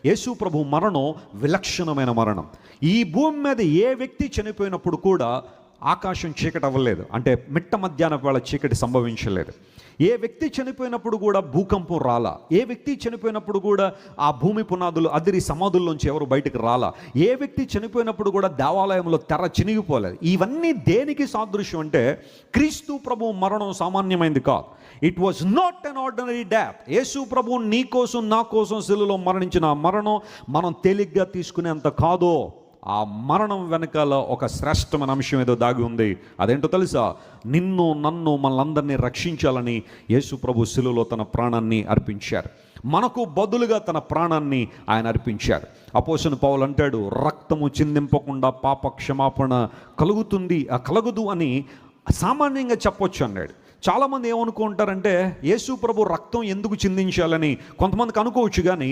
యేసు ప్రభు మరణం విలక్షణమైన మరణం. ఈ భూమి మీద ఏ వ్యక్తి చనిపోయినప్పుడు కూడా ఆకాశం చీకటి అవ్వలేదు, అంటే మిట్ట మధ్యాహ్నం వేళ చీకటి సంభవించలేదు. ఏ వ్యక్తి చనిపోయినప్పుడు కూడా భూకంపం రాలా, ఏ వ్యక్తి చనిపోయినప్పుడు కూడా ఆ భూమి పునాదులు అదిరి సమాధుల్లోంచి ఎవరు బయటకు రాలా, ఏ వ్యక్తి చనిపోయినప్పుడు కూడా దేవాలయంలో తెర చినిగిపోలేదు. ఇవన్నీ దేనికి సాదృశ్యం అంటే క్రీస్తు ప్రభు మరణం సామాన్యమైంది కాదు. It was not an ordinary death. Yesu ప్రభు నీ కోసం నా కోసం శిలువలో మరణించిన ఆ మరణం మనం తేలిగ్గా తీసుకునేంత కాదో. ఆ మరణం వెనకాల ఒక శ్రేష్టమైన అంశం ఏదో దాగి ఉంది. అదేంటో తెలుసా? నిన్ను నన్ను మనలందరినీ రక్షించాలని యేసు ప్రభు శిలువలో తన ప్రాణాన్ని అర్పించారు. మనకు బదులుగా తన ప్రాణాన్ని ఆయన అర్పించారు. అపోస్తలుడు పౌలు అంటాడు, రక్తము చిందింపకుండా పాప క్షమాపణ కలగదు అని సామాన్యంగా చెప్పొచ్చు అన్నాడు. చాలామంది ఏమనుకుంటారంటే యేసు ప్రభు రక్తం ఎందుకు చిందించాలని కొంతమందికి అనుకోవచ్చు, కానీ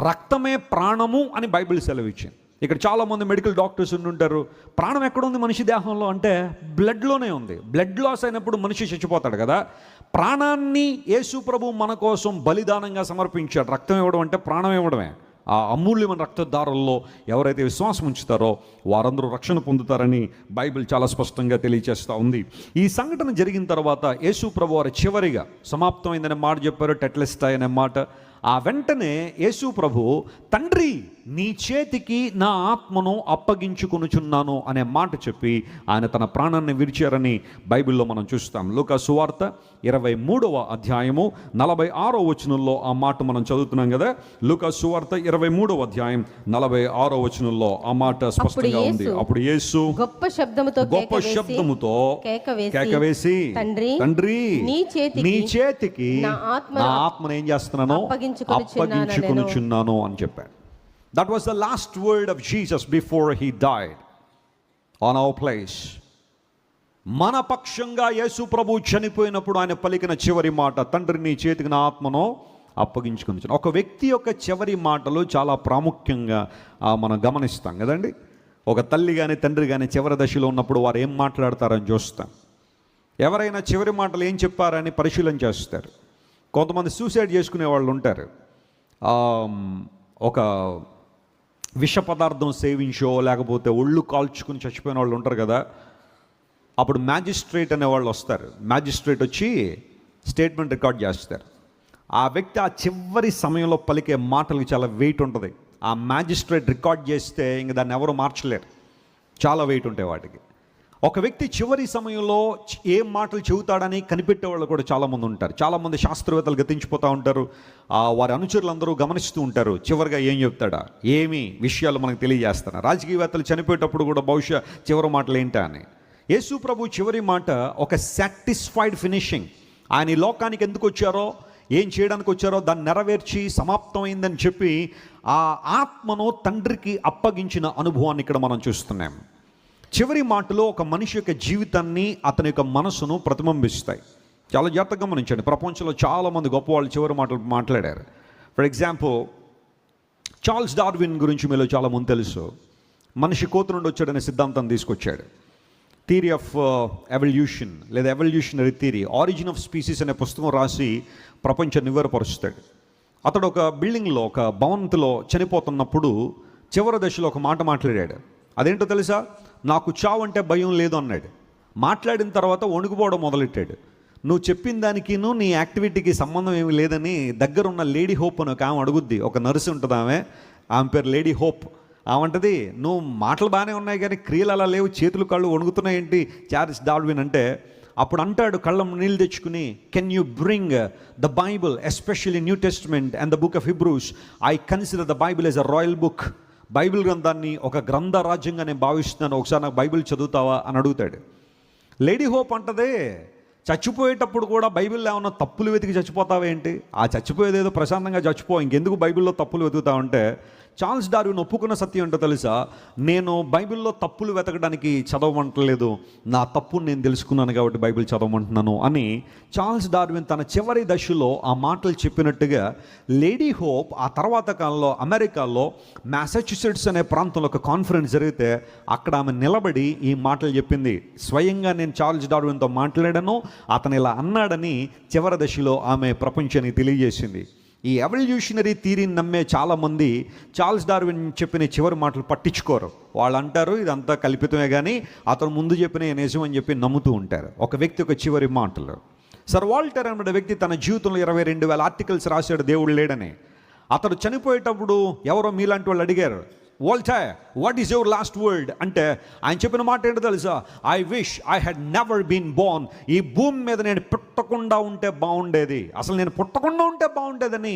రక్తమే ప్రాణము అని బైబిల్ సెలవిచ్చింది. ఇక్కడ చాలామంది మెడికల్ డాక్టర్స్ ఉంటుంటారు, ప్రాణం ఎక్కడుంది మనిషి దేహంలో అంటే బ్లడ్లోనే ఉంది. బ్లడ్ లాస్ అయినప్పుడు మనిషి చచ్చిపోతాడు కదా. ప్రాణాన్ని యేసు ప్రభు మన కోసం బలిదానంగా సమర్పించాడు. రక్తం ఇవ్వడం అంటే ప్రాణం ఇవ్వడమే. ఆ అమూల్యమైన రక్తదారుల్లో ఎవరైతే విశ్వాసం ఉంచుతారో వారందరూ రక్షణ పొందుతారని బైబిల్ చాలా స్పష్టంగా తెలియజేస్తూ ఉంది. ఈ సంఘటన జరిగిన తర్వాత యేసు ప్రభు వారు చివరిగా సమాప్తమైందనే మాట చెప్పారు, టెట్లెస్టాయ్ అనే మాట. ఆ వెంటనే యేసు ప్రభు, తండ్రి నీ చేతికి నా ఆత్మను అప్పగించుకొనుచున్నాను అనే మాట చెప్పి ఆయన తన ప్రాణాన్ని విడిచారని బైబిల్లో మనం చూస్తాం. లూకా సువార్త 23వ అధ్యాయము 46వ వచనంలో ఆ మాట మనం చదువుతున్నాం కదా. లూకా సువార్త 23వ అధ్యాయం 46వ వచనంలో ఆ మాట స్పష్టంగా ఉంది. అప్పుడు యేసు గొప్ప శబ్దముతో కేకవేసి, తండ్రి నీ చేతికి నా ఆత్మను ఏం చేస్తున్నాను? అప్పగించుకొనుచున్నాను అని చెప్పాడు. That was the last word of Jesus before he died on our place. మన పక్షంగా యేసు ప్రభు చనిపోయినప్పుడు ఆయన పలికిన చివరి మాట, తండ్రి నీ చేతికి నా ఆత్మను అప్పగించుకొనుచున్నాను. ఒక వ్యక్తి యొక్క చివరి మాటలు చాలా ప్రాముఖ్యంగా మనం గమనిస్తాం కదండి. ఒక తల్లి కానీ తండ్రి కానీ చివరి దశలో ఉన్నప్పుడు వారు ఏం మాట్లాడతారని చూస్తాం. ఎవరైనా చివరి మాటలు ఏం చెప్పారని పరిశీలన చేస్తారు. కొంతమంది సూసైడ్ చేసుకునే వాళ్ళు ఉంటారు. ఒక విష పదార్థం సేవించో లేకపోతే ఒళ్ళు కాల్చుకుని చచ్చిపోయిన వాళ్ళు ఉంటారు కదా. అప్పుడు మ్యాజిస్ట్రేట్ అనేవాళ్ళు వస్తారు. మ్యాజిస్ట్రేట్ వచ్చి స్టేట్మెంట్ రికార్డ్ చేస్తారు. ఆ వ్యక్తి ఆ చివరి సమయంలో పలికే మాటలకి చాలా వెయిట్ ఉంటుంది. ఆ మ్యాజిస్ట్రేట్ రికార్డ్ చేస్తే ఇంక దాన్ని ఎవరు మార్చలేరు, చాలా వెయిట్ ఉంటాయి వాటికి. ఒక వ్యక్తి చివరి సమయంలో ఏం మాటలు చెబుతాడని కనిపెట్టే వాళ్ళు కూడా చాలామంది ఉంటారు. చాలామంది శాస్త్రవేత్తలు గతించిపోతూ ఉంటారు. వారి అనుచరులందరూ గమనిస్తూ ఉంటారు, చివరిగా ఏం చెప్తాడా, ఏమి విషయాలు మనకు తెలియజేస్తాను. రాజకీయవేత్తలు చనిపోయేటప్పుడు కూడా బహుశా చివరి మాటలు ఏంటా అని. యేసు ప్రభు చివరి మాట ఒక సాటిస్ఫైడ్ ఫినిషింగ్. ఆయన ఈ లోకానికి ఎందుకు వచ్చారో, ఏం చేయడానికి వచ్చారో దాన్ని నెరవేర్చి సమాప్తమైందని చెప్పి ఆ ఆత్మను తండ్రికి అప్పగించిన అనుభవాన్ని ఇక్కడ మనం చూస్తున్నాం. చివరి మాటలో ఒక మనిషి యొక్క జీవితాన్ని, అతని యొక్క మనసును ప్రతిబింబిస్తాయి. చాలా జాగ్రత్తగా గమనించండి. ప్రపంచంలో చాలామంది గొప్పవాళ్ళు చివరి మాటలు మాట్లాడారు. ఫర్ ఎగ్జాంపుల్, చార్ల్స్ డార్విన్ గురించి మీలో చాలామంది తెలుసు. మనిషి కోతి నుండి వచ్చాడనే సిద్ధాంతం తీసుకొచ్చాడు. థియరీ ఆఫ్ ఎవల్యూషన్ లేదా evolutionary theory, origin of species అనే పుస్తకం రాసి ప్రపంచాన్ని నివ్వెరపరుస్తాడు. అతడు ఒక బిల్డింగ్లో, ఒక భవంతిలో చనిపోతున్నప్పుడు చివరి దశలో ఒక మాట మాట్లాడాడు. అదేంటో తెలుసా? నాకు చావు అంటే భయం లేదు అన్నాడు. మాట్లాడిన తర్వాత వణుకుపోవడం మొదలెట్టాడు. నువ్వు చెప్పిన దానికి నీ యాక్టివిటీకి సంబంధం ఏమి లేదని దగ్గరున్న లేడీ హోప్ అని ఒక ఆమె అడుగుద్ది. ఒక నర్సు ఉంటుంది, ఆమె పేరు లేడీ హోప్. ఆమంటది, నువ్వు మాటలు బాగానే ఉన్నాయి కానీ క్రియలు అలా లేవు, చేతులు కాళ్ళు వణుకుతున్నాయేంటి చార్ల్స్ డార్విన్ అంటే. అప్పుడు అంటాడు కళ్ళం నీళ్ళు తెచ్చుకుని, can you bring the Bible especially new testament and the book of Hebrews. I consider the Bible as a royal book. Bible గ్రంథాన్ని ఒక గ్రంథ రాజ్యంగా నేను భావిస్తున్నాను, ఒకసారి నాకు బైబిల్ చదువుతావా అని అడుగుతాడు. లేడీ హోప్ అంటదే, చచ్చిపోయేటప్పుడు కూడా బైబిల్లో ఏమన్నా తప్పులు వెతికి చచ్చిపోతావేంటి? ఆ చచ్చిపోయేది ఏదో ప్రశాంతంగా చచ్చిపో, ఇంకెందుకు బైబిల్లో తప్పులు వెతుకుతావంటే. చార్ల్స్ డార్విన్ ఒప్పుకున్న సత్యం ఏంటో తెలుసా? నేను బైబిల్లో తప్పులు వెతకడానికి చదవమంటలేదు, నా తప్పును నేను తెలుసుకున్నాను కాబట్టి బైబిల్ చదవమంటున్నాను అని చార్ల్స్ డార్విన్ తన చివరి దశలో ఆ మాటలు చెప్పినట్టుగా లేడీ హోప్ ఆ తర్వాత కాలంలో అమెరికాలో మ్యాసచ్యూసెట్స్ అనే ప్రాంతంలో ఒక కాన్ఫరెన్స్ జరిగితే అక్కడ ఆమె నిలబడి ఈ మాటలు చెప్పింది. స్వయంగా నేను చార్ల్స్ డార్విన్తో మాట్లాడాను, అతను ఇలా అన్నాడని చివరి దశలో ఆమె ప్రపంచానికి తెలియజేసింది. ఈ ఎవల్యూషనరీ థియరీని నమ్మే చాలామంది చార్ల్స్ డార్విన్ చెప్పిన చివరి మాటలు పట్టించుకోరు. వాళ్ళు అంటారు ఇదంతా కల్పితమే, కానీ అతను ముందు చెప్పిన నిజం అని చెప్పి నమ్ముతూ ఉంటారు. ఒక వ్యక్తి ఒక చివరి మాటలు, సర్ వాల్టర్ అనే వ్యక్తి తన జీవితంలో 22,000 ఆర్టికల్స్ రాశాడు దేవుడు లేడని. అతడు చనిపోయేటప్పుడు ఎవరో మీలాంటి వాళ్ళు అడిగారు, Walter what is your last word అంటే ఆయన చెప్పిన మాట ఏంటో తెలుసా, I wish I had never been born. ఈ భూమి మీద నేను పుట్టకుండా ఉంటే బాగుండేది, అసలు నేను పుట్టకుండా ఉంటే బాగుండేదని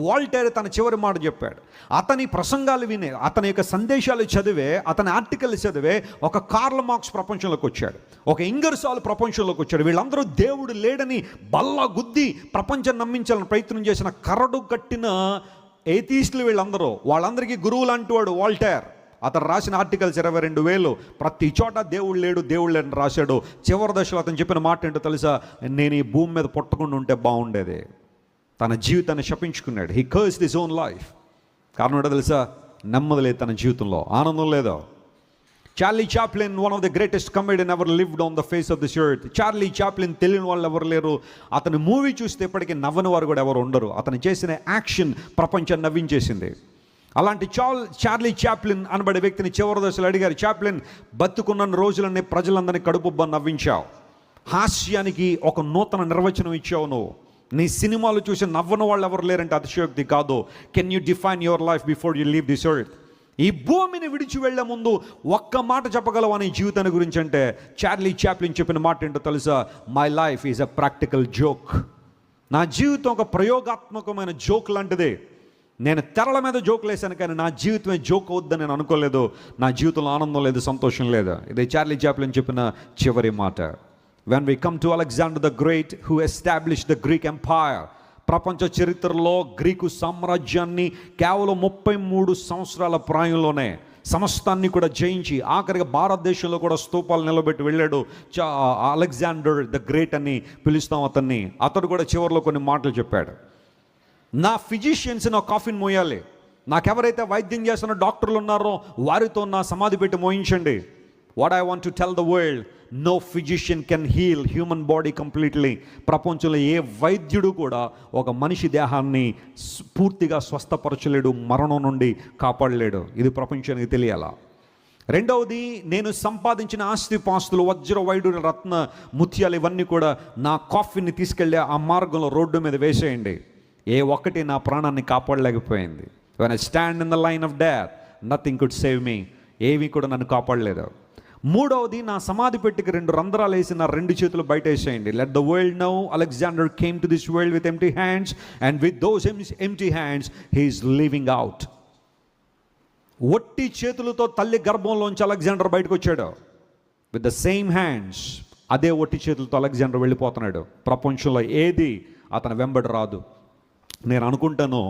వాల్టర్ తన చివరి మాట చెప్పాడు. అతని ప్రసంగాలు వినే, అతని యొక్క సందేశాలు చదివే, అతని ఆర్టికల్ చదివే ఒక కార్ల్ మార్క్స్ ప్రపంచంలోకి వచ్చాడు, ఒక ఇంగర్సాల్ ప్రపంచంలోకి వచ్చాడు. వీళ్ళందరూ దేవుడు లేడని బల్ల గుద్ది ప్రపంచం నమ్మించాలని ప్రయత్నం చేసిన కరడు కట్టిన ఏథీస్టులు వీళ్ళందరూ. వాళ్ళందరికీ గురువు లాంటి వాడు వాల్టర్. అతను రాసిన ఆర్టికల్స్ 22,000, ప్రతి చోట దేవుడు లేడు దేవుడు లేడని రాశాడు. చివరి దశలో అతను చెప్పిన మాట ఏంటో తెలుసా, నేను ఈ భూమి మీద పుట్టకుండా ఉంటే బాగుండేది. తన జీవితాన్ని శపించుకున్నాడు. He cursed his own life. కారణం ఏంటో తెలుసా, నెమ్మది లేదు తన జీవితంలో, ఆనందం లేదు. Charlie Chaplin, one of the greatest comedian ever lived on the face of this earth. Charlie Chaplin తెలియని వాళ్ళు ఎవరు లేరు. అతని మూవీ చూస్తే ఇప్పటికీ నవ్వని వారు కూడా ఎవరు ఉండరు. అతను చేసిన యాక్షన్ ప్రపంచాన్ని నవ్వించేసింది. అలాంటి చార్లీ చాప్లిన్ అనబడే వ్యక్తిని చివరి దశలో అడిగారు, చాప్లిన్ బతుకున్న రోజులన్నీ ప్రజలందరినీ కడుపుబ్బా నవ్వించావు, హాస్యానికి ఒక నూతన నిర్వచనం ఇచ్చావు నువ్వు. నీ సినిమాలు చూసి నవ్వని వాళ్ళు ఎవరు లేరంటే అతిశయోక్తి కాదు. Can you define your life before you leave this earth? ఈ భూమిని విడిచి వెళ్లే ముందు ఒక్క మాట చెప్పగలవా నీ జీవితాన్ని గురించి అంటే చార్లీ చాప్లిన్ చెప్పిన మాట ఏంటో తెలుసా, my life is a practical joke. నా జీవితం ఒక ప్రయోగాత్మకమైన జోక్ లాంటిదే. నేను తెరల మీద జోకులు వేసాను, కానీ నా జీవితమే జోక్ అవుద్దని నేను అనుకోలేదు. నా జీవితంలో ఆనందం లేదు, సంతోషం లేదు. ఇది చార్లీ చాప్లిన్ చెప్పిన చివరి మాట. When we come to Alexander the great who established the Greek empire. ప్రపంచ చరిత్రలో గ్రీకు సామ్రాజ్యాన్ని కేవలం 33 సంవత్సరాల ప్రాయంలోనే సమస్తాన్ని కూడా జయించి ఆఖరిగా భారతదేశంలో కూడా స్తూపాలు నిలబెట్టి వెళ్ళాడు. అలెగ్జాండర్ ద గ్రేట్ అని పిలుస్తాం అతన్ని. అతడు కూడా చివరిలో కొన్ని మాటలు చెప్పాడు. నా ఫిజిషియన్స్ నా కాఫిన్ మోయాలి, నాకెవరైతే వైద్యం చేస్తున్న డాక్టర్లు ఉన్నారో వారితో నా సమాధి పెట్టి మోయించండి. What I want to tell the world, no physician can heal human body completely. ప్రపంచంలో ఏ వైద్యుడు కూడా ఒక మనిషి దేహాన్ని పూర్తిగా స్వస్థపరచలేడు, మరణం నుండి కాపాడలేడు. ఇది ప్రపంచానికి తెలియాలా. రెండవది, నేను సంపాదించిన ఆస్తిపాస్తులు, వజ్ర వైడూర్య రత్న ముత్యాలు ఇవన్నీ కూడా నా కాఫీని తీసుకెళ్ళి ఆ మార్గంలో రోడ్డు మీద వేసేయండి. ఏ ఒక్కటి నా ప్రాణాన్ని కాపాడలేకపోయింది. When I stand in the line of death nothing could save me. ఏవి కూడా నన్ను కాపాడలేదు. మూడవది, నా సమాధి పెట్టికి 2 రంధ్రాలు వేసి నా 2 చేతులు బయట వేసేయండి. Let the world know Alexander came to this world with empty hands and with those empty hands he is living out. ఒట్టి చేతులతో తల్లి గర్భంలోంచి అలెగ్జాండర్ బయటకు వచ్చాడు. విత్ ద సేమ్ హ్యాండ్స్, అదే ఒట్టి చేతులతో అలెగ్జాండర్ వెళ్ళిపోతున్నాడు. ప్రపంచంలో ఏది అతను వెంబడి రాదు. నేను అనుకుంటాను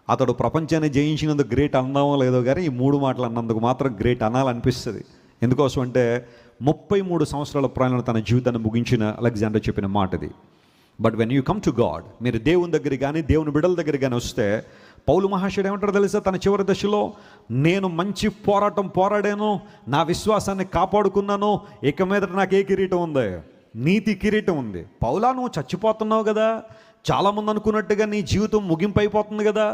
అతడు ప్రపంచాన్ని జయించినందుకు గ్రేట్ అన్నామో లేదో కానీ ఈ 3 మాటలు అన్నందుకు మాత్రం గ్రేట్ అనాలనిపిస్తుంది. ఎందుకోసం అంటే 33 సంవత్సరాల ప్రాయంలో తన జీవితాన్ని ముగించిన అలెగ్జాండర్ చెప్పిన మాట ఇది. But when you come to God, మీరు దేవుని దగ్గర కానీ దేవుని బిడ్డల దగ్గర కానీ వస్తే పౌలు మహాశయుడు ఏమంటారు తెలుసా తన చివరి దశలో, నేను మంచి పోరాటం పోరాడాను, నా విశ్వాసాన్ని కాపాడుకున్నాను, ఇక మీద నాకు ఏ కిరీటం ఉంది? నీతి కిరీటం ఉంది. పౌలా, నువ్వు చచ్చిపోతున్నావు కదా, చాలామంది అనుకున్నట్టుగా నీ జీవితం ముగింపు అయిపోతుంది కదా.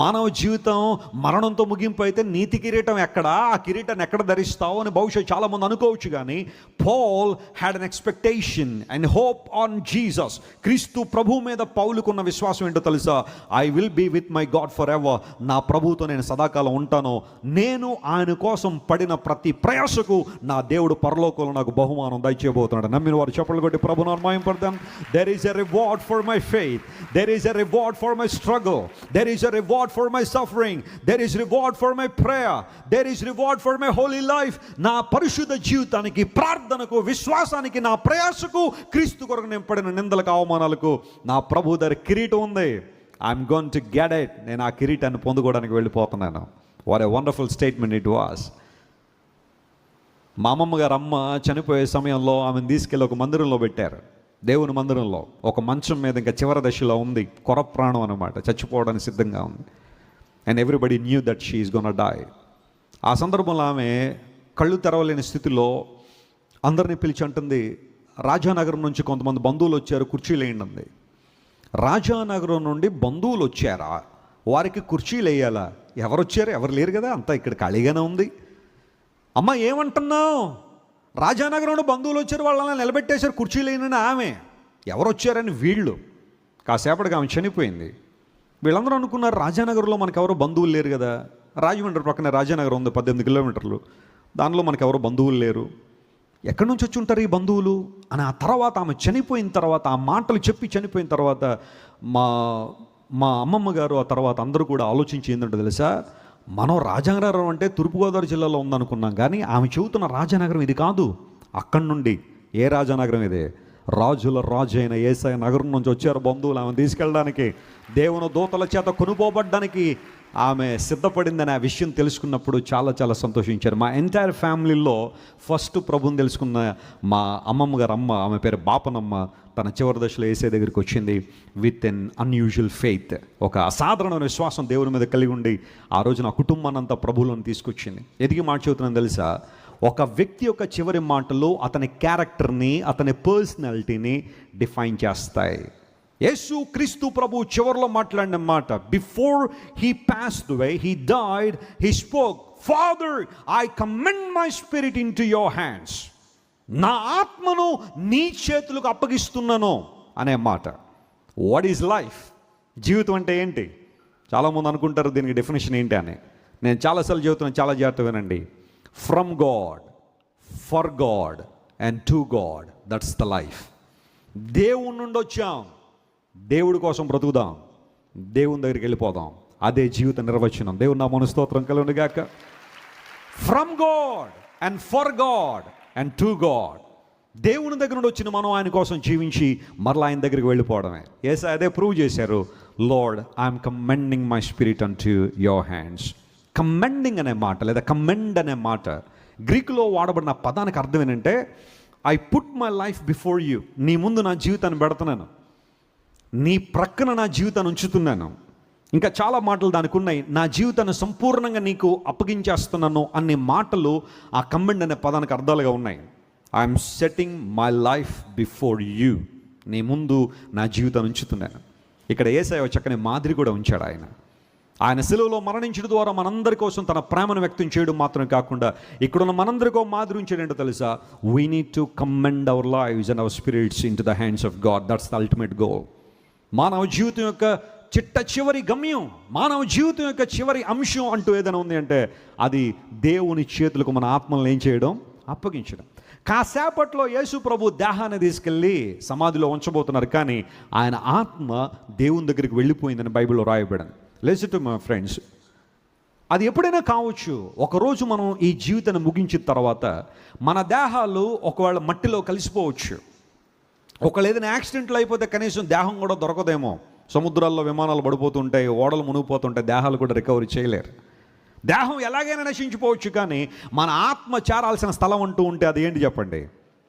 మానవ జీవితం మరణంతో ముగింపు అయితే నీతి కిరీటం ఎక్కడా, ఆ కిరీటాన్ని ఎక్కడ ధరిస్తావు అని బహుశా చాలామంది అనుకోవచ్చు. కానీ Paul had an expectation and hope on Jesus. క్రీస్తు ప్రభు మీద పౌలుకున్న విశ్వాసం ఏంటో తెలుసా, I will be with my God for ever. నా ప్రభువుతో నేను సదాకాలం ఉంటాను. నేను ఆయన కోసం పడిన ప్రతి ప్రయాసకు నా దేవుడు పరలోకంలో నాకు బహుమానం దయచేయబోతున్నాడు. నమ్మిన వారు చప్పట్లు కొట్టి ప్రభువును మహిమపడతాం. There is a reward for my faith. There is a reward for my struggle. There is a reward for my suffering. There is reward for my prayer. There is reward for my holy life. నా పరిశుద్ధ జీవితానికి, ప్రార్థనకు, విశ్వాసానికి, నా ప్రయాసకు, క్రీస్తు కొరకు నేను పడిన నిందలకు, అవమానాలకు నా ప్రభు దగ్గర కిరీటం ఉంది. I'm going to get it. నేను ఆ కిరీటాన్ని పొందుకోవడానికి వెళ్ళిపోతున్నాను. What a wonderful statement it was. మా అమ్మమ్మ గారు అమ్మ చనిపోయే సమయంలో ఆమెను తీసుకెళ్ళి ఒక మందిరంలో పెట్టారు. దేవుని మందిరంలో ఒక మంచం మీద ఇంకా చివరి దశలో ఉంది, కొర ప్రాణం అనమాట, చచ్చిపోవడానికి సిద్ధంగా ఉంది. And everybody knew that she is gonna die. ఆ సందర్భంలో ఆమె కళ్ళు తెరవలేని స్థితిలో అందరినీ పిలిచి అంటుంది, రాజానగరం నుంచి కొంతమంది బంధువులు వచ్చారు, కుర్చీలు వేయండి అంది. రాజానగరం నుండి బంధువులు వచ్చారా, వారికి కుర్చీలు వేయాలా? ఎవరు వచ్చారు? ఎవరు లేరు కదా, అంతా ఇక్కడ ఖాళీగానే ఉంది. అమ్మ ఏమంటున్నావు? రాజానగరంలో బంధువులు వచ్చారు, వాళ్ళని నిలబెట్టేశారు, కుర్చీలు వేయనని ఆమె. ఎవరు వచ్చారని వీళ్ళు. కాసేపటికి ఆమె చనిపోయింది. వీళ్ళందరూ అనుకున్నారు రాజానగరంలో మనకు ఎవరో బంధువులు లేరు కదా, రాజమండ్రి పక్కన రాజానగరం ఉంది 18 కిలోమీటర్లు, దానిలో మనకు ఎవరో బంధువులు లేరు, ఎక్కడి నుంచి వచ్చి ఉంటారు ఈ బంధువులు అని. ఆ తర్వాత ఆమె చనిపోయిన తర్వాత, ఆ మాటలు చెప్పి చనిపోయిన తర్వాత మా అమ్మమ్మ గారు ఆ తర్వాత అందరూ కూడా ఆలోచించి ఏంటంటే తెలుసా, మనం రాజానగరం అంటే తూర్పుగోదావరి జిల్లాలో ఉందనుకున్నాం, కానీ ఆమె చెబుతున్న రాజానగరం ఇది కాదు. అక్కడి నుండి ఏ రాజానగరం ఇదే, రాజుల రాజు అయిన యేసయ్య నగరం నుంచి వచ్చారు బంధువులు ఆమె తీసుకెళ్ళడానికి, దేవుని దూతల చేత కొనుపోబడ్డానికి ఆమె సిద్ధపడిందని ఆ విషయం తెలుసుకున్నప్పుడు చాలా చాలా సంతోషించారు. మా ఎంటైర్ ఫ్యామిలీలో ఫస్ట్ ప్రభుని తెలుసుకున్న మా అమ్మమ్మ గారు అమ్మ, ఆమె పేరు బాపనమ్మ, తన చివరి దశలో యేసయ్య దగ్గరికి వచ్చింది విత్ ఎన్ అన్యూజువల్ ఫెయిత్. ఒక అసాధారణమైన విశ్వాసం దేవుని మీద కలిగి ఉండి ఆ రోజున ఆ కుటుంబాన్ని అంతా ప్రభువులను తీసుకొచ్చింది. ఎదిగి మాట చెబుతున్నాను తెలుసా, ఒక వ్యక్తి యొక్క చివరి మాటలు అతని క్యారెక్టర్ని, అతని పర్సనాలిటీని డిఫైన్ చేస్తాయి. యేసు క్రీస్తు ప్రభు చివరిలో మాట్లాడిన మాట, before he passed away, he died, he spoke, father I commend my spirit in to your hands. నా ఆత్మను నీ చేతులకు అప్పగిస్తున్నాను అనే మాట. What is life? జీవితం అంటే ఏంటి? చాలామంది అనుకుంటారు దీనికి డెఫినేషన్ ఏంటి అని. నేను చాలాసార్లు చెబుతున్నాను, చాలా జాగ్రత్త వినండి. From God, for God and to God, that's the life. దేవుని నుండి వచ్చాం, దేవుడి కోసం బ్రతుకుదాం, దేవుని దగ్గరికి వెళ్ళిపోదాం, అదే జీవిత నిర్వచనం. దేవుని నామమున స్తోత్రం కలుగును గాక. From God and for God and to God. దేవుని దగ్గర నుండి వచ్చిన మనం ఆయన కోసం జీవించి మరలా ఆయన దగ్గరికి వెళ్ళిపోవడమే. యేసయ్య అదే ప్రూవ్ చేశారు. Lord I'm commending my spirit an to your hands. Commending అనే మాట లేదా కమెండ్ అనే మాట గ్రీకులో వాడబడిన పదానికి అర్థం ఏంటంటే, I put my life before you. నీ ముందు నా జీవితాన్ని పెడుతున్నాను, నీ ప్రక్కన నా జీవితాన్ని ఉంచుతున్నాను. ఇంకా చాలా మాటలు దానికి ఉన్నాయి. నా జీవితాన్ని సంపూర్ణంగా నీకు అప్పగించేస్తున్నాను అనే మాటలు ఆ కమెండ్ అనే పదానికి అర్థాలుగా ఉన్నాయి. I'm setting my life before you. నీ ముందు నా జీవితాన్ని ఉంచుతున్నాను. ఇక్కడ యేసయ్య చక్కని మాదిరి కూడా ఉంచాడు. ఆయన సిలువలో మరణించడం ద్వారా మనందరి కోసం తన ప్రేమను వ్యక్తం చేయడం మాత్రమే కాకుండా ఇక్కడున్న మనందరికో మాదిరి ఉంచాడేంటో తెలుసా, we need to commend hour lives and hour spirits in to the hands of God. That's the ultimate goal. మానవ జీవితం యొక్క చిట్ట చివరి గమ్యం, మానవ జీవితం యొక్క చివరి అంశం అంటూ ఏదైనా ఉంది అంటే అది దేవుని చేతులకు మన ఆత్మలను ఏం చేయడం, అప్పగించడం. కాసేపట్లో యేసు ప్రభు దేహాన్ని తీసుకెళ్ళి సమాధిలో ఉంచబోతున్నారు, కానీ ఆయన ఆత్మ దేవుని దగ్గరికి వెళ్ళిపోయిందని బైబిల్లో రాయబడింది. లిసన్ టు మై ఫ్రెండ్స్, అది ఎప్పుడైనా కావచ్చు. ఒకరోజు మనం ఈ జీవితాన్ని ముగించిన తర్వాత మన దేహాలు ఒకవేళ మట్టిలో కలిసిపోవచ్చు. ఒకవేళ ఏదైనా యాక్సిడెంట్లు అయిపోతే కనీసం దేహం కూడా దొరకదేమో. సముద్రాల్లో విమానాలు పడిపోతుంటాయి, ఓడలు మునిగిపోతుంటాయి, దేహాలు కూడా రికవరీ చేయలేరు. దేహం ఎలాగైనా నశించిపోవచ్చు, కానీ మన ఆత్మ చేరాల్సిన స్థలం అంటూ ఉంటే అది ఏంటి చెప్పండి?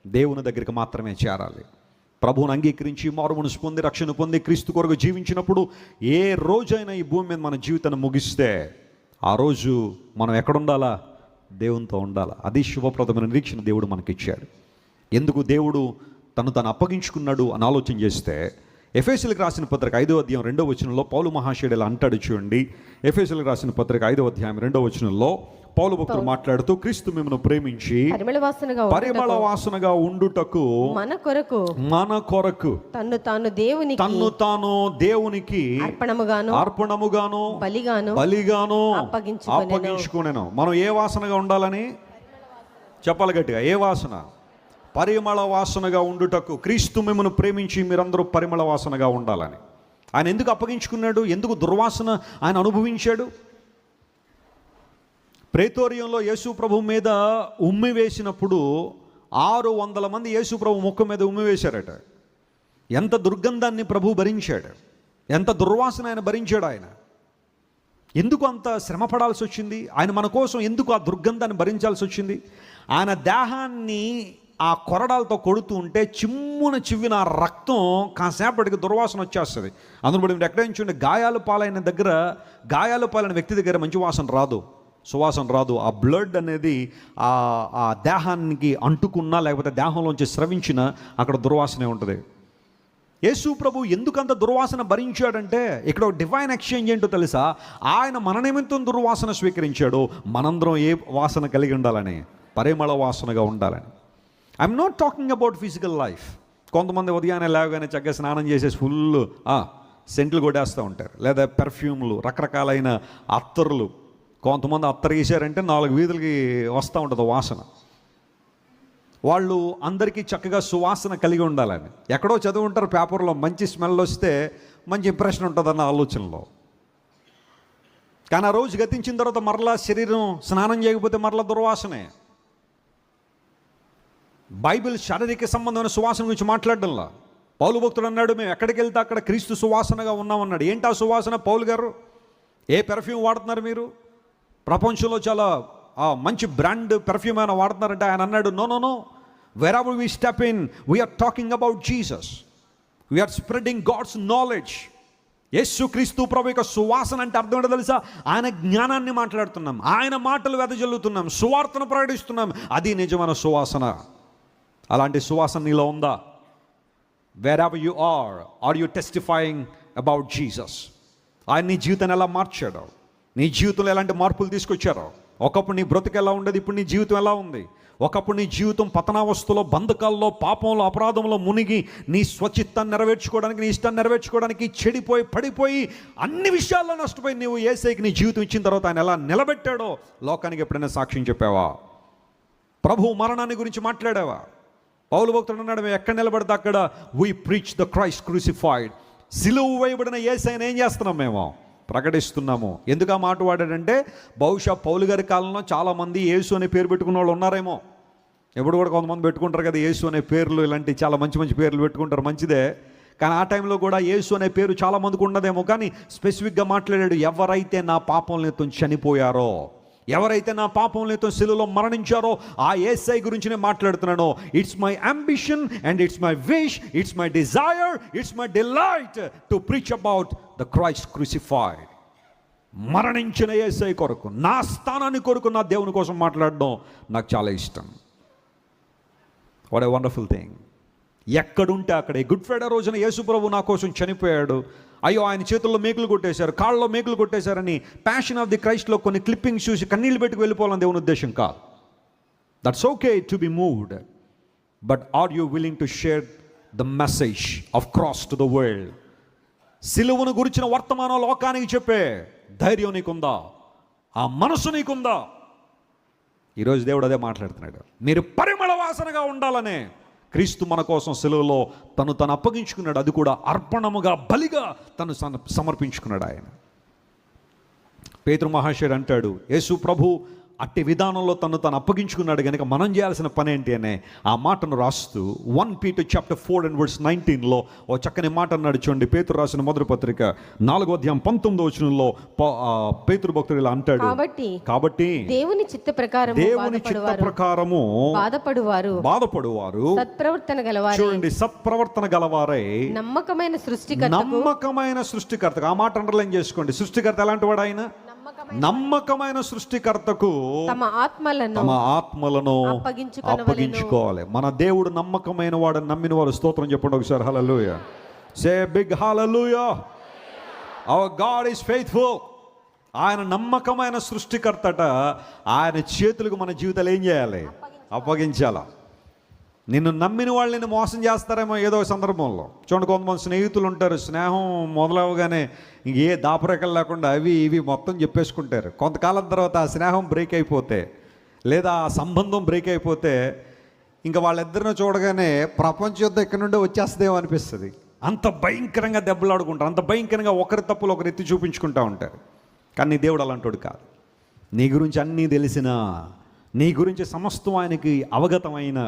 దేవుని దగ్గరికి మాత్రమే చేరాలి. ప్రభువును అంగీకరించి మారు మనసు పొంది రక్షణ పొంది క్రీస్తు కొరకు జీవించినప్పుడు ఏ రోజైనా ఈ భూమి మీద మన జీవితాన్ని ముగిస్తే ఆ రోజు మనం ఎక్కడుండాలా? దేవునితో ఉండాలా. అది శుభప్రదమైన నిరీక్షణ దేవుడు మనకిచ్చాడు. ఎందుకు దేవుడు తను అప్పగించుకున్నాడు అని ఆలోచన చేస్తే, ఎఫెసీయులకు రాసిన పత్రిక 5వ అధ్యాయం 2వ వచనంలో పౌలు మహాశయుడు ఇలా అంటాడు చూడండి. ఎఫెసీయులకు రాసిన పత్రిక 5వ అధ్యాయం 2వ వచనంలో పౌలు భక్తుడు మాట్లాడుతూ, క్రీస్తు మిమ్మల్ని ప్రేమించి పరిమళ వాసనగా ఉండుటకు మన కొరకు తన్ను తాను దేవునికి అర్పణముగాను బలిగాను అప్పగించుకొనెను. మనం ఏ వాసనగా ఉండాలని చెప్పాలి గట్టిగా? ఏ వాసన? పరిమళ వాసనగా ఉండుటకు. క్రీస్తు మిమ్మల్ని ప్రేమించి మీరందరూ పరిమళ వాసనగా ఉండాలని ఆయన ఎందుకు అప్పగించుకున్నాడు? ఎందుకు దుర్వాసన ఆయన అనుభవించాడు? ప్రేతోరియంలో యేసు ప్రభు మీద ఉమ్మి వేసినప్పుడు 600 మంది యేసు ప్రభు ముఖం మీద ఉమ్మి వేశారట. ఎంత దుర్గంధాన్ని ప్రభు భరించాడు, ఎంత దుర్వాసన ఆయన భరించాడు. ఆయన ఎందుకు అంత శ్రమ పడాల్సి వచ్చింది? ఆయన మన కోసం ఎందుకు ఆ దుర్గంధాన్ని భరించాల్సి వచ్చింది? ఆయన దేహాన్ని ఆ కొరడాలతో కొడుతూ ఉంటే చిమ్మున చివ్విన రక్తం కాసేపటికి దుర్వాసన వచ్చేస్తుంది. అందులో మీరు ఎక్కడ నుంచి గాయాలు పాలైన వ్యక్తి దగ్గర మంచి వాసన రాదు, సువాసన రాదు. ఆ బ్లడ్ అనేది ఆ దేహానికి అంటుకున్నా లేకపోతే దేహంలోంచి స్రవించిన అక్కడ దుర్వాసనే ఉంటుంది. యేసు ప్రభు ఎందుకంత దుర్వాసన భరించాడంటే ఇక్కడ ఒక డివైన్ ఎక్స్చేంజ్ ఏంటో తెలుసా? ఆయన మన నిమిత్తం దుర్వాసన స్వీకరించాడు, మనందరం ఏ వాసన కలిగి ఉండాలని? పరిమళ వాసనగా ఉండాలని. I'm not talking about physical life. కొంతమంది ఉదయాన్నే లేవగానే చక్కగా స్నానం చేసేసి ఫుల్ సెంట్లు కొట్టేస్తూ ఉంటారు, లేదా పెర్ఫ్యూమ్లు, రకరకాలైన అత్తరులు. కొంతమంది అత్తరు వేసారంటే 4 వీధులకి వస్తూ ఉంటుంది వాసన. వాళ్ళు అందరికీ చక్కగా సువాసన కలిగి ఉండాలని. ఎక్కడో చదువుంటారు పేపర్లో, మంచి స్మెల్ వస్తే మంచి ఇంప్రెషన్ ఉంటుందన్న ఆలోచనలో. కానీ ఆ రోజు గతించిన తర్వాత మరలా శరీరం స్నానం చేయకపోతే మరలా దుర్వాసనే. బైబిల్ శారీరక సంబంధమైన సువాసన గురించి మాట్లాడడంలా. పౌలు భక్తుడు అన్నాడు, మేము ఎక్కడికి వెళ్తే అక్కడ క్రీస్తు సువాసనగా ఉన్నామన్నాడు. ఏంటి ఆ సువాసన? పౌలు గారు ఏ పెర్ఫ్యూమ్ వాడుతున్నారు మీరు? ప్రపంచంలో చాలా మంచి బ్రాండ్ పెర్ఫ్యూమ్ అయినా వాడుతున్నారంటే ఆయన అన్నాడు, no, wherever we step in, we are talking about Jesus. We are spreading God's knowledge. యేసు క్రీస్తు ప్రభు యొక్క సువాసన అంటే అర్థం ఏంటో తెలుసా? ఆయన జ్ఞానాన్ని మాట్లాడుతున్నాం, ఆయన మాటలు వెదజల్లుతున్నాం, సువార్తను ప్రకటిస్తున్నాం. అది నిజమైన సువాసన. అలాంటి సువాసన నీలో ఉందా? wherever you are you testifying about Jesus? ఆయన నీ జీవితాన్ని ఎలా మార్చాడో, నీ జీవితంలో ఎలాంటి మార్పులు తీసుకొచ్చారో. ఒకప్పుడు నీ బ్రతుకు ఎలా ఉండేది, ఇప్పుడు నీ జీవితం ఎలా ఉంది? ఒకప్పుడు నీ జీవితం పతనావస్థలో, బంధకాల్లో, పాపంలో, అపరాధంలో మునిగి నీ స్వచిత్తాన్ని నెరవేర్చుకోవడానికి, నీ ఇష్టాన్ని నెరవేర్చుకోవడానికి చెడిపోయి పడిపోయి అన్ని విషయాల్లో నష్టపోయి నీవు యేసయ్యకి నీ జీవితం ఇచ్చిన తర్వాత ఆయన ఎలా నిలబెట్టాడో లోకానికి ఎప్పుడైనా సాక్ష్యం చెప్పావా? ప్రభు మరణాన్ని గురించి మాట్లాడావా? పౌలు భక్తుడు అన్నాడు, మేము ఎక్కడ నిలబడితే అక్కడ we preach the Christ crucified. సిలువ వేయబడిన యేసయ్యను ఏం చేస్తున్నాం? మేము ప్రకటిస్తున్నాము. ఎందుకు ఆ మాట వాడాడంటే, బహుశా పౌలు గారి కాలంలో చాలామంది యేసు అనే పేరు పెట్టుకున్న వాళ్ళు ఉన్నారేమో. ఎప్పుడు కూడా కొంతమంది పెట్టుకుంటారు కదా యేసు అనే పేర్లు, ఇలాంటి చాలా మంచి మంచి పేర్లు పెట్టుకుంటారు, మంచిదే. కానీ ఆ టైంలో కూడా యేసు అనే పేరు చాలామందికి ఉండదేమో. కానీ స్పెసిఫిక్గా మాట్లాడాడు, ఎవరైతే నా పాపం నిమిత్తం చనిపోయారో, ఎవరైతే నా పాపం నిమిత్తం శిలువలో మరణించారో ఆ యేసయ్య గురించి నేను మాట్లాడుతున్నాను. It's my ambition and it's my wish, it's my Dzire, it's my delight to preach about the Christ crucified. మరణించిన యేసయ్య కొరకు, నా స్థానాన్ని కొరకు, నా దేవుని కోసం మాట్లాడడం నాకు చాలా ఇష్టం. What a wonderful thing. ఎక్కడుంటే అక్కడ గుడ్ ఫ్రైడే రోజున యేసు ప్రభు నా కోసం చనిపోయాడు. అయ్యో, ఆయన చేతుల్లో మేకులు కొట్టేశారు, కాళ్ళలో మేకులు కొట్టేశారని ప్యాషన్ ఆఫ్ ది క్రైస్ట్లో కొన్ని క్లిప్పింగ్స్ చూసి కన్నీళ్ళు పెట్టుకు వెళ్ళిపోవాలని దేవుని ఉద్దేశం కాదు. That's okay to be moved, but are you willing to share the message of cross to the world? సిలువను గురించిన వర్తమానం లోకానికి చెప్పే ధైర్యం నీకుందా? ఆ మనసు నీకుందా? ఈరోజు దేవుడు అదే మాట్లాడుతున్నాడు. మీరు పరిమళ వాసనగా ఉండాలనే క్రీస్తు మన కోసం సిలువలో తను అప్పగించుకున్నాడు. అది కూడా అర్పణముగా, బలిగా తను సమర్పించుకున్నాడు. ఆయన పేతురు మహాశయుడు అంటాడు, యేసు ప్రభు అట్టి విధానంలో తను అప్పగించుకున్నాడు కనుక మనం చేయాల్సిన పని ఏంటి అనే ఆ మాటను రాస్తూ 1 Peter chapter 4:19 ఓ చక్కని మాట అన్నాడు. చూడండి, పేతురు రాసిన మొదటి పత్రిక 4వ అధ్యాయం 19వ వచనంలో పేతురు భక్తుడు ఇలా అంటాడు, కాబట్టి దేవుని చిత్త ప్రకారము బాధపడువారు సత్ప్రవర్తన గలవారై, చూడండి, సత్ప్రవర్తన గలవారై నమ్మకమైన సృష్టికర్తకు, ఆ మాట అండర్లైన్ చేసుకోండి. సృష్టికర్త ఎలాంటి వాడు? ఆయన నమ్మకమైన సృష్టికర్తకు తమ ఆత్మలను అప్పగించుకోవాలి. మన దేవుడు నమ్మకమైన వాడని నమ్మిన వారు స్తోత్రం చెప్పండి ఒకసారి. Hallelujah. Say big hallelujah. Our God is faithful. ఆయన నమ్మకమైన సృష్టికర్తట. ఆయన చేతులకు మన జీవితాలు ఏం చేయాలి? అప్పగించాల. నిన్ను నమ్మిన వాళ్ళు నిన్ను మోసం చేస్తారేమో ఏదో సందర్భంలో. చూడండి, కొంతమంది స్నేహితులు ఉంటారు, స్నేహం మొదలవగానే ఏ దాపరేకలు లేకుండా అవి ఇవి మొత్తం చెప్పేసుకుంటారు. కొంతకాలం తర్వాత ఆ స్నేహం బ్రేక్ అయిపోతే, లేదా ఆ సంబంధం బ్రేక్ అయిపోతే, ఇంకా వాళ్ళిద్దరిని చూడగానే ప్రపంచ యుద్ధం ఇక్కడ నుండి వచ్చేస్తుందేమో అనిపిస్తుంది. అంత భయంకరంగా దెబ్బలాడుకుంటారు, అంత భయంకరంగా ఒకరి తప్పులు ఒకరు ఎత్తి చూపించుకుంటూ ఉంటారు. కానీ దేవుడు అలాంటోడు కాదు. నీ గురించి అన్నీ తెలిసిన, నీ గురించి సమస్తం ఆయనకి అవగతమైన,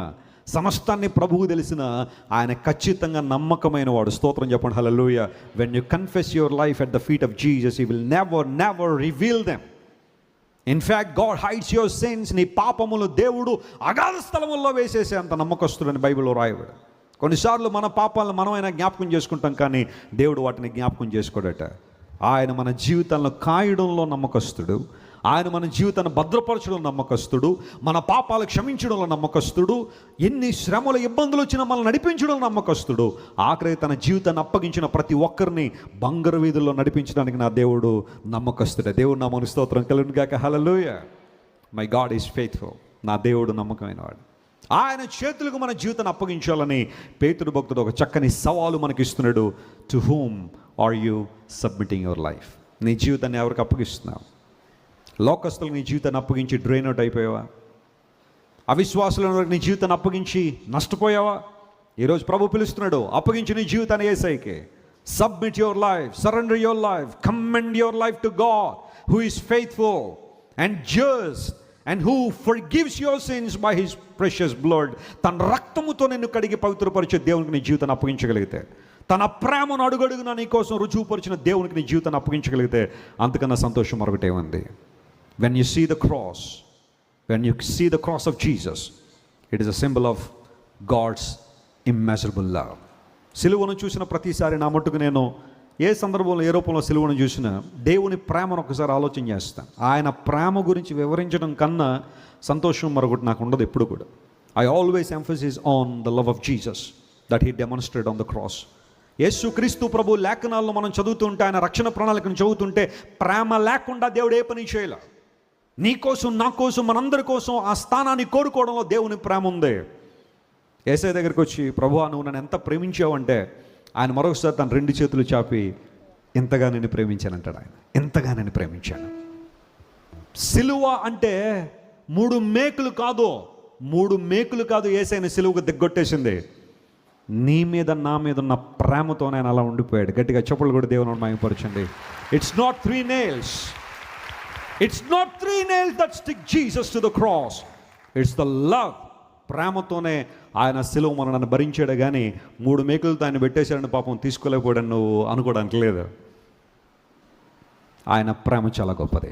సమస్తాన్ని ప్రభువు తెలిసిన ఆయన ఖచ్చితంగా నమ్మకమైన వాడు. స్తోత్రం చెప్పండి. Hallelujah. When you confess your life at the feet of Jesus, he will never reveal them. In fact God hides your sins. నీ పాపములు దేవుడు అగాధ స్థలముల్లో వేసేసే అంత నమ్మకస్తుడని బైబిల్లో రాయబడి. కొన్నిసార్లు మన పాపాలను మనమైనా జ్ఞాపకం చేసుకుంటాం, కానీ దేవుడు వాటిని జ్ఞాపకం చేసుకోడట. ఆయన మన జీవితాలను కాయడంలో నమ్మకస్తుడు. ఆయన మన జీవితాన్ని భద్రపరచడం నమ్మకస్తుడు, మన పాపాలు క్షమించడంలో నమ్మకస్తుడు, ఎన్ని శ్రమలు ఇబ్బందులు వచ్చినా మనల్ని నడిపించడం నమ్మకస్తుడు. ఆఖరి తన జీవితాన్ని అప్పగించిన ప్రతి ఒక్కరిని బంగారు వీధుల్లో నడిపించడానికి నా దేవుడు నమ్మకస్తుడే. దేవుడు నా మన స్తోత్రం కలుగును గాక. Hallelujah. My God is faithful. నా దేవుడు నమ్మకమైన వాడు. ఆయన చేతులకు మన జీవితాన్ని అప్పగించాలని పేతురు భక్తుడు ఒక చక్కని సవాలు మనకి ఇస్తున్నాడు. To whom are you submitting your life? నీ జీవితాన్ని ఎవరికి అప్పగిస్తున్నావు? లోకస్తులకు నీ జీవితాన్ని అప్పగించి డ్రైన్ అవుట్ అయిపోయావా? అవిశ్వాసులను నీ జీవితాన్ని అప్పగించి నష్టపోయావా? ఈరోజు ప్రభు పిలుస్తున్నాడు, అప్పగించి నీ జీవితాన్ని యేసయ్యకే. Submit your life, surrender your life, commend your life to God who is faithful and just and who forgives your sins by his precious blood. తన రక్తముతో నిన్ను కడిగి పవిత్రపరిచే దేవునికి నీ జీవితాన్ని అప్పగించగలిగితే, తన ప్రేమను అడుగడుగునా నీ కోసం రుజువుపరిచిన దేవునికి నీ జీవితాన్ని అప్పగించగలిగితే అంతకన్నా సంతోషం మరొకటే ఉంది. When you see the cross of Jesus, it is a symbol of God's immeasurable love. సిలువను చూసిన ప్రతిసారి నా మట్టుకు నేను ఏ సందర్భంలో ఏ రూపంలో సిలువను చూసినా దేవుని ప్రేమను ఒకసారి ఆలోచన చేస్తాను. ఆయన ప్రేమ గురించి వివరించడం కన్నా సంతోషం మరొకటి నాకు ఉండదు ఎప్పుడు కూడా. I always emphasis on the love of Jesus that he demonstrate on the cross. Yesu Kristu ప్రభు లేఖనాలను మనం చదువుతుంటే, ఆయన రక్షణ ప్రణాళికను చదువుతుంటే, ప్రేమ లేకుండా దేవుడు ఏ పని చేయలే. నీ కోసం, నా కోసం, మనందరి కోసం ఆ స్థానాన్ని కోరుకోవడంలో దేవుని ప్రేమ ఉంది. యేసయ్య దగ్గరికి వచ్చి, ప్రభువా నువ్వు నన్ను ఎంత ప్రేమించావంటే, ఆయన మరొకసారి తన రెండు చేతులు చాపి ఎంతగా నేను ప్రేమించానంటాడు. ఆయన ఎంతగా నేను ప్రేమించాను. సిలువ అంటే 3 మేకులు కాదు యేసయ్యని సిలువకు దిగ్గొట్టేసింది. నీ మీద నా మీద ఉన్న ప్రేమతో ఆయన అలా ఉండిపోయాడు. గట్టిగా చెప్పులు కూడా దేవుని మహిమపరచండి. It's not 3 nails. It's not 3 nails that stick Jesus to the cross. It's the love. ప్రేమతోనే ఆయన సిలువ మనల్ని భరించాడు. కానీ 3 మేకులతో ఆయన పెట్టేశాడని పాపం తీసుకోలేకపోయాడని నువ్వు అనుకోవడానికి లేదు. ఆయన ప్రేమ చాలా గొప్పది.